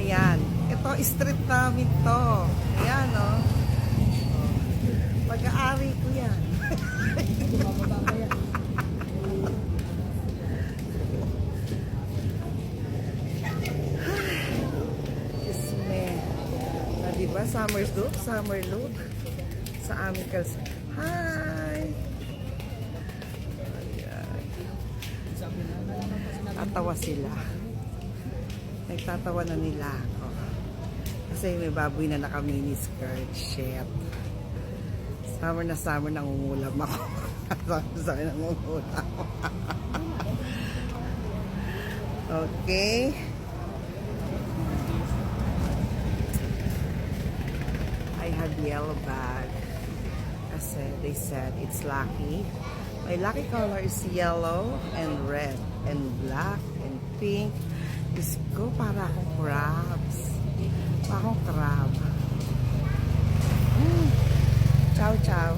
Ayan. Ito, street namin to. Ayan, oh. Pag-aari ko yan. Kisme. Diba? Summer look. Sa aming kalsada. Hi! Ayan. Tatawa sila. Nagtatawa na nila ako. Kasi may baboy na naka-mini skirt. Shit. Summer na summer nangungulam ako. Summer nangungulam. Okay. I have yellow bag. Kasi they said it's lucky. My lucky color is yellow and red and black and pink. Diyos ko, para akong crabs. Para akong crab. Ciao, ciao.